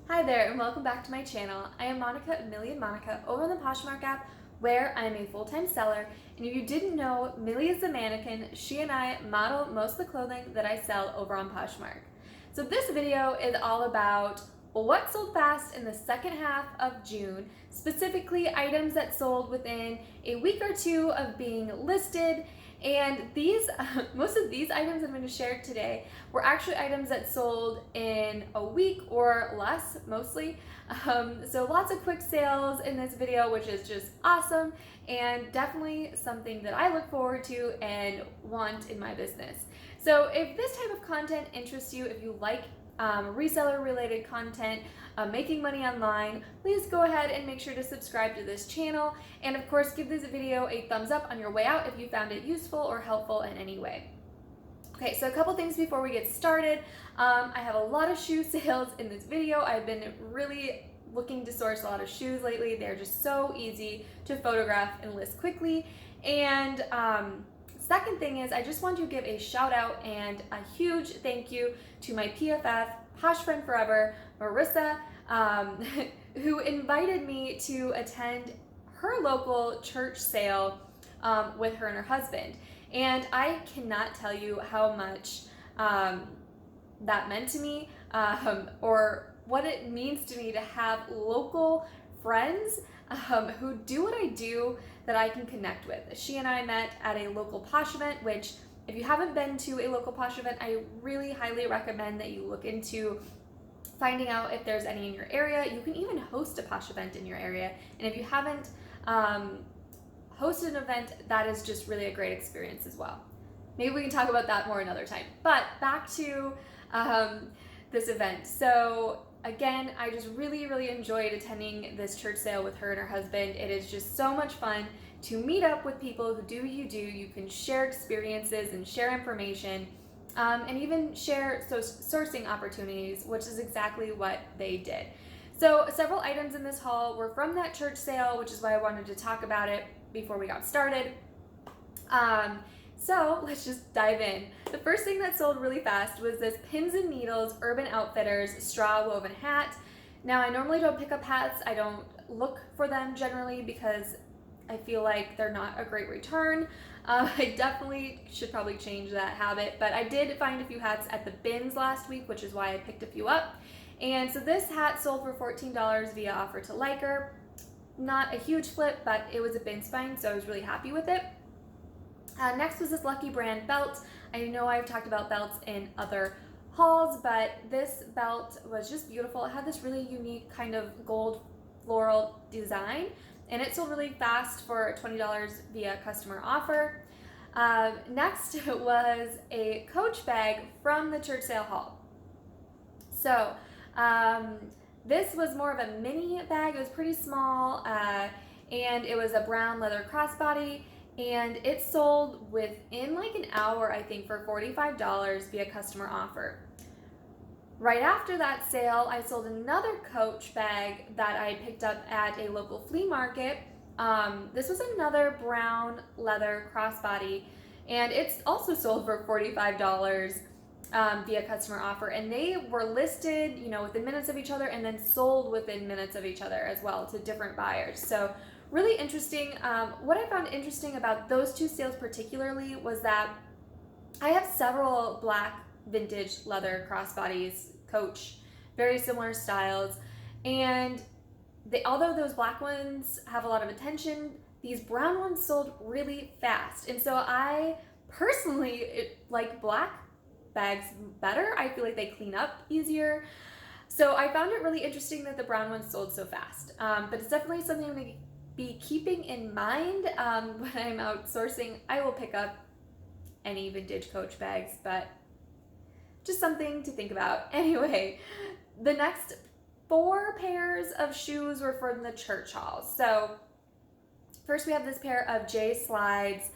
Hi there and welcome back to my channel. I am Monica, Millie Monica, over on the Poshmark app where I'm a full-time seller. And if you didn't know, Millie is a mannequin. She and I model most of the clothing that I sell over on Poshmark. So this video is all about what sold fast in the second half of June, specifically items that sold within a week or two of being listed. And most of these items I'm going to share today were actually items that sold in a week or less, mostly. So lots of quick sales in this video, which is just awesome and definitely something that I look forward to and want in my business. So if this type of content interests you, if you like reseller related content, making money online, please go ahead and make sure to subscribe to this channel, and of course give this video a thumbs up on your way out if you found it useful or helpful in any way. Okay, so a couple things before we get started. I have a lot of shoe sales in this video. I've been really looking to source a lot of shoes lately. They're just so easy to photograph and list quickly. And second thing is, I just want to give a shout out and a huge thank you to my PFF, Posh Friend Forever, Marissa, who invited me to attend her local church sale with her and her husband. And I cannot tell you how much that meant to me, or what it means to me to have local friends who do what I do that I can connect with. She and I met at a local Posh event, which if you haven't been to a local Posh event, I really highly recommend that you look into finding out if there's any in your area. You can even host a Posh event in your area. And if you haven't hosted an event, that is just really a great experience as well. Maybe we can talk about that more another time. But back to this event. So again, I just really enjoyed attending this church sale with her and her husband. It is just so much fun to meet up with people who do what you do. You can share experiences and share information, and even share sourcing opportunities, which is exactly what they did. So several items in this haul were from that church sale, which is why I wanted to talk about it before we got started. So let's just dive in. The first thing that sold really fast was this Pins and Needles Urban Outfitters straw woven hat. Now I normally don't pick up hats. I don't look for them generally because I feel like they're not a great return. I definitely should probably change that habit, but I did find a few hats at the bins last week, which is why I picked a few up. And so this hat sold for $14 via offer to Liker. Not a huge flip, but it was a bin spine, so I was really happy with it. Next was this Lucky Brand belt. I know I've talked about belts in other hauls, but this belt was just beautiful. It had this really unique kind of gold floral design, and it sold really fast for $20 via customer offer. Next was a Coach bag from the church sale haul. So this was more of a mini bag. It was pretty small, and it was a brown leather crossbody, and it sold within like an hour, I think, for $45 via customer offer. Right after that sale, I sold another Coach bag that I picked up at a local flea market. This was another brown leather crossbody, and it's also sold for $45 via customer offer, and they were listed, within minutes of each other, and then sold within minutes of each other as well to different buyers. So really interesting. What I found interesting about those two sales particularly was that I have several black vintage leather crossbodies, Coach, very similar styles, and although those black ones have a lot of attention, these brown ones sold really fast. And so I personally like black bags better. I feel like they clean up easier. So I found it really interesting that the brown ones sold so fast. But it's definitely something I'm going to be keeping in mind when I'm out sourcing. I will pick up any vintage Coach bags, but just something to think about. Anyway, the next 4 pairs of shoes were from the church haul. So first we have this pair of J slides.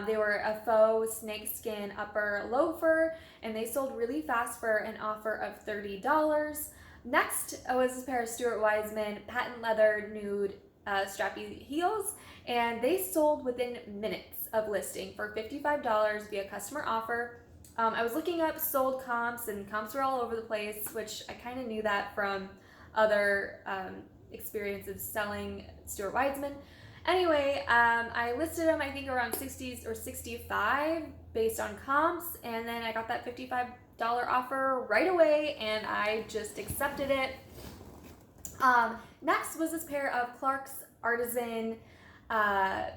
They were a faux snakeskin upper loafer, and they sold really fast for an offer of $30. Next was this pair of Stuart Weitzman patent leather nude strappy heels, and they sold within minutes of listing for $55 via customer offer. I was looking up sold comps, and comps were all over the place, which I kind of knew that from other experiences selling Stuart Weitzman. Anyway, I listed them I think around 60s or 65 based on comps, and then I got that $55 offer right away, and I just accepted it. Next was this pair of Clark's Artisan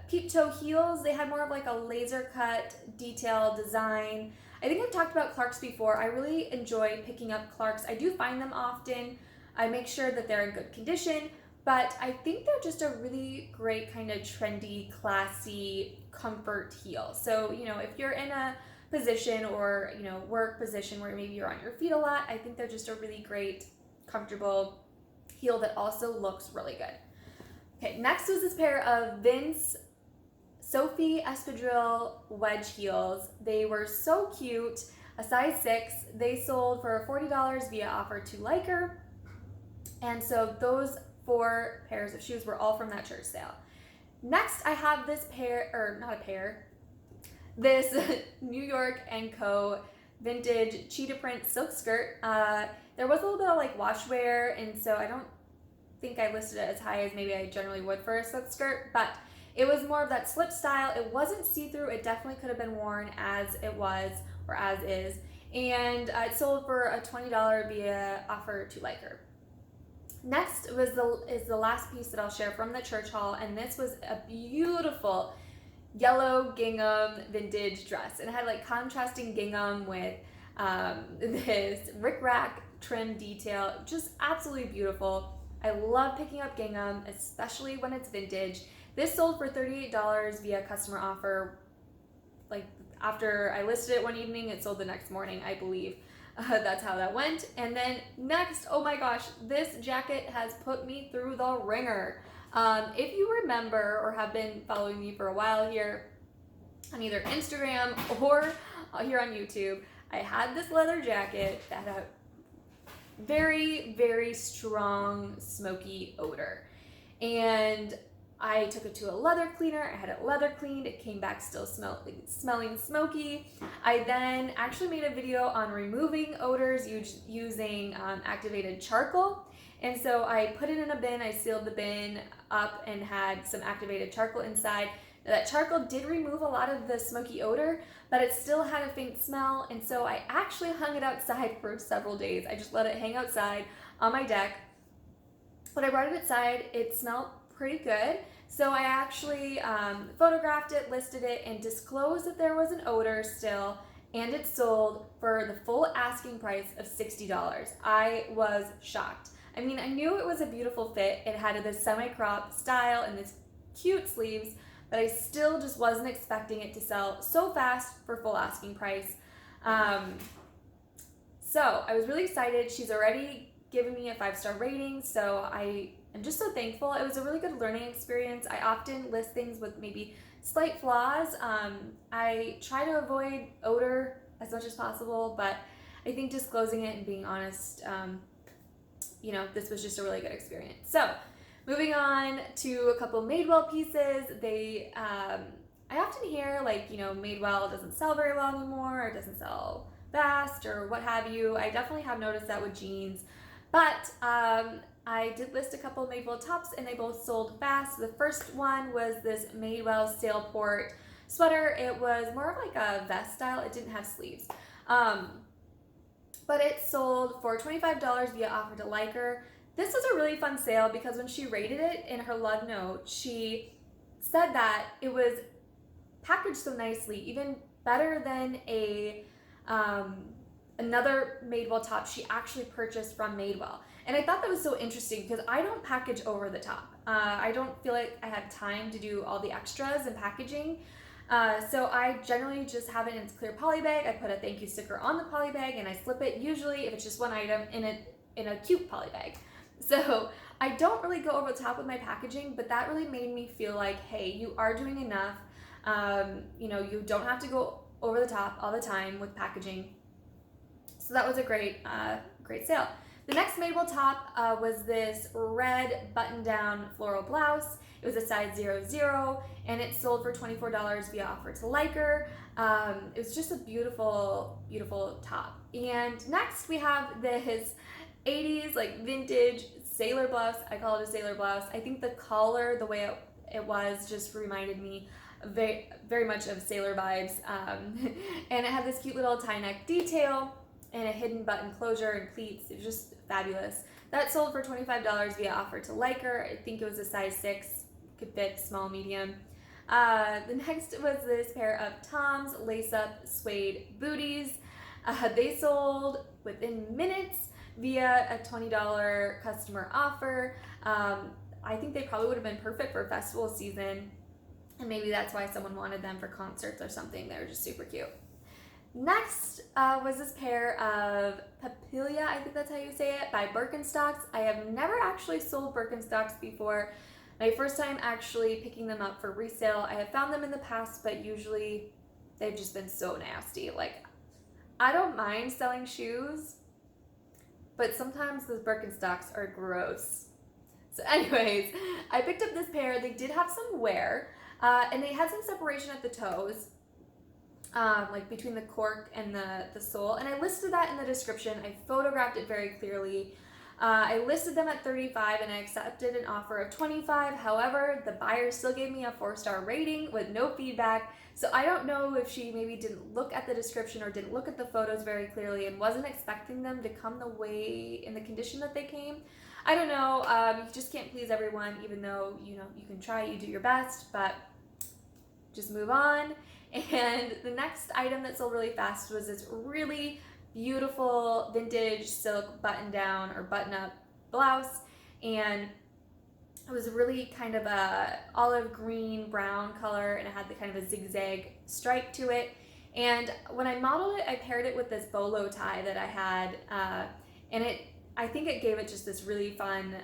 peep toe heels. They had more of like a laser cut detail design. I think I've talked about Clark's before. I really enjoy picking up Clark's. I do find them often. I make sure that they're in good condition, but I think they're just a really great kind of trendy, classy comfort heel. So, you know, if you're in a position or, you know, work position where maybe you're on your feet a lot, I think they're just a really great, comfortable heel that also looks really good. Okay, next was this pair of Vince Sophie Espadrille wedge heels. They were so cute, a size 6. They sold for $40 via offer to Liker. And so those 4 pairs of shoes were all from that church sale. Next, I have this pair, or not a pair, this New York & Co. vintage cheetah print silk skirt. There was a little bit of like wash wear, and so I don't think I listed it as high as maybe I generally would for a silk skirt, but it was more of that slip style. It wasn't see-through. It definitely could have been worn as it was or as is, and it sold for a $20 via offer to Liker. Next is the last piece that I'll share from the church haul, and this was a beautiful yellow gingham vintage dress. It had like contrasting gingham with this rickrack trim detail, just absolutely beautiful. I love picking up gingham, especially when it's vintage. This sold for $38 via customer offer. Like after I listed it one evening, it sold the next morning, I believe. That's how that went. And then next, oh my gosh, this jacket has put me through the ringer. If you remember or have been following me for a while here on either Instagram or here on YouTube, I had this leather jacket that had very, very strong smoky odor. And I took it to a leather cleaner. I had it leather cleaned. It came back still smelling smoky. I then actually made a video on removing odors using activated charcoal. And so I put it in a bin. I sealed the bin up and had some activated charcoal inside. Now, that charcoal did remove a lot of the smoky odor, but it still had a faint smell. And so I actually hung it outside for several days. I just let it hang outside on my deck. When I brought it outside, it smelled pretty good. So I actually photographed it, listed it, and disclosed that there was an odor still, and it sold for the full asking price of $60. I was shocked. I mean, I knew it was a beautiful fit. It had this semi-crop style and this cute sleeves, but I still just wasn't expecting it to sell so fast for full asking price. So I was really excited. She's already given me a 5-star rating, so I am just so thankful. It was a really good learning experience. I often list things with maybe slight flaws. I try to avoid odor as much as possible, but I think disclosing it and being honest, you know, this was just a really good experience. So moving on to a couple Madewell pieces. They, I often hear like, you know, Madewell doesn't sell very well anymore, or doesn't sell fast, or what have you. I definitely have noticed that with jeans, but I did list a couple of Madewell tops, and they both sold fast. The first one was this Madewell Sailport sweater. It was more of like a vest style. It didn't have sleeves. But it sold for $25 via offer to Liker. This was a really fun sale because when she rated it in her love note, she said that it was packaged so nicely, even better than a another Madewell top she actually purchased from Madewell. And I thought that was so interesting because I don't package over the top. I don't feel like I have time to do all the extras and packaging. So I generally just have it in its clear poly bag. I put a thank you sticker on the poly bag, and I slip it, usually if it's just one item, in a cute poly bag. So I don't really go over the top with my packaging, but that really made me feel like, hey, you are doing enough. You know, you don't have to go over the top all the time with packaging. So that was a great sale. The next Madewell top was this red button-down floral blouse. It was a size 00, and it sold for $24 via offer to Liker. It was just a beautiful, beautiful top. And next we have this 80s like vintage sailor blouse. I call it a sailor blouse. I think the collar, the way it was, just reminded me very, very much of sailor vibes. And it had this cute little tie neck detail and a hidden button closure and pleats. It was just fabulous. That sold for $25 via offer to Liker. I think it was a size 6, could fit small, medium. The next was this pair of Tom's lace-up suede booties. They sold within minutes via a $20 customer offer. I think they probably would have been perfect for festival season, and maybe that's why someone wanted them for concerts or something. They were just super cute. Next was this pair of Papilla, I think that's how you say it, by Birkenstocks. I have never actually sold Birkenstocks before. My first time actually picking them up for resale. I have found them in the past, but usually they've just been so nasty. Like, I don't mind selling shoes, but sometimes those Birkenstocks are gross. So anyways, I picked up this pair. They did have some wear, and they had some separation at the toes, like between the cork and the sole. And I listed that in the description. I photographed it very clearly. I listed them at $35 and I accepted an offer of $25. However, the buyer still gave me a 4-star rating with no feedback. So I don't know if she maybe didn't look at the description or didn't look at the photos very clearly and wasn't expecting them to come the way in the condition that they came. I don't know. You just can't please everyone, even though, you know, you can try, you do your best, but just move on. And the next item that sold really fast was this really beautiful vintage silk button down or button up blouse, and it was really kind of a olive green brown color, and it had the kind of a zigzag stripe to it. And when I modeled it, I paired it with this bolo tie that I had, and I think it gave it just this really fun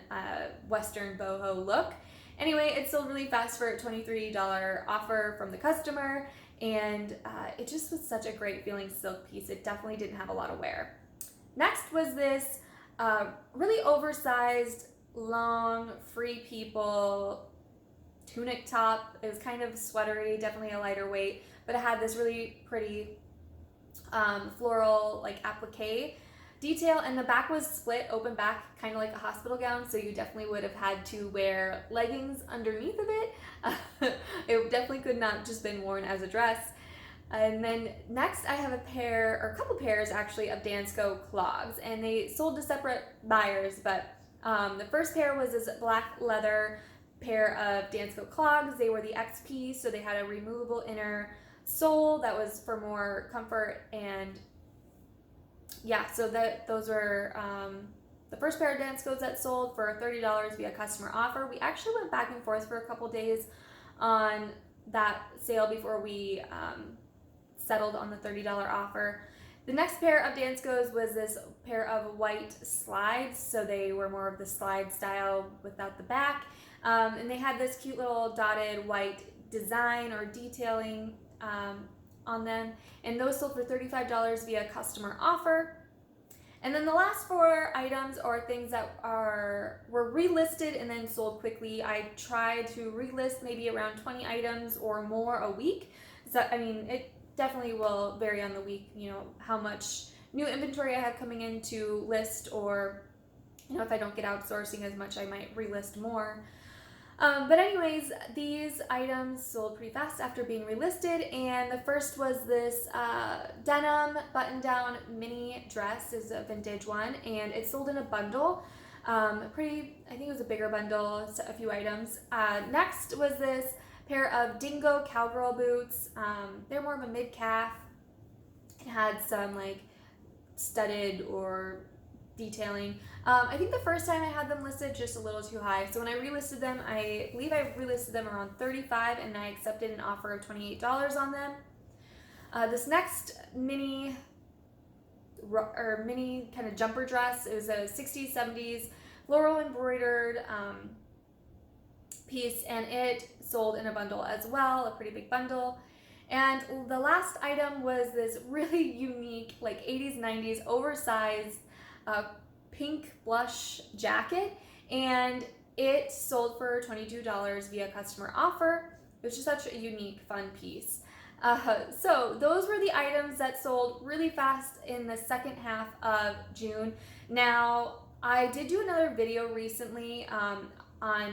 Western boho look. Anyway, it sold really fast for a $23 offer from the customer, and it just was such a great feeling silk piece. It definitely didn't have a lot of wear. Next was this really oversized, long, free people tunic top. It was kind of sweatery, definitely a lighter weight, but it had this really pretty floral like applique detail, and the back was split, open back, kind of like a hospital gown, so you definitely would have had to wear leggings underneath of it. It definitely could not just been worn as a dress. And then next I have a pair, or a couple pairs actually, of Dansko clogs, and they sold to separate buyers, but the first pair was this black leather pair of Dansko clogs. They were the XP, so they had a removable inner sole that was for more comfort, and yeah, so those were the first pair of Danskos that sold for $30 via customer offer. We actually went back and forth for a couple days on that sale before we settled on the $30 offer. The next pair of Danskos was this pair of white slides, so they were more of the slide style without the back, and they had this cute little dotted white design or detailing on them, and those sold for $35 via customer offer. And then the last 4 items are things that were relisted and then sold quickly. I tried to relist maybe around 20 items or more a week. So I mean, it definitely will vary on the week, you know, how much new inventory I have coming in to list, or you know, if I don't get outsourcing as much, I might relist more. But anyways, these items sold pretty fast after being relisted, and the first was this denim button-down mini dress. Is a vintage one, and it sold in a bundle. I think it was a bigger bundle, a few items. Next was this pair of Dingo cowgirl boots. They're more of a mid-calf. It had some like studded or detailing. I think the first time I had them listed just a little too high, so when I relisted them, I believe I relisted them around $35, and I accepted an offer of $28 on them. This next mini kind of jumper dress, it was a 60s, 70s floral embroidered piece, and it sold in a bundle as well, a pretty big bundle. And the last item was this really unique, like 80s, 90s, oversized pink blush jacket, and it sold for $22 via customer offer. It was just such a unique, fun piece. So those were the items that sold really fast in the second half of June. Now, I did do another video recently on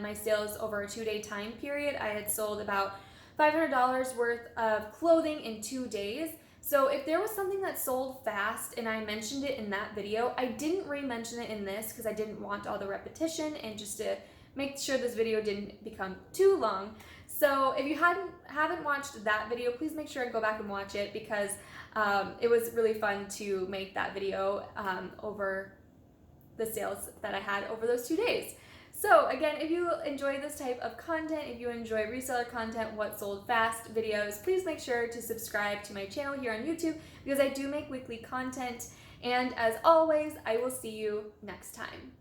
my sales over a 2-day time period. I had sold about $500 worth of clothing in 2 days. So if there was something that sold fast and I mentioned it in that video, I didn't re-mention it in this because I didn't want all the repetition and just to make sure this video didn't become too long. So if you haven't watched that video, please make sure and go back and watch it because it was really fun to make that video over the sales that I had over those 2 days. So again, if you enjoy this type of content, if you enjoy reseller content, what sold fast videos, please make sure to subscribe to my channel here on YouTube because I do make weekly content. And as always, I will see you next time.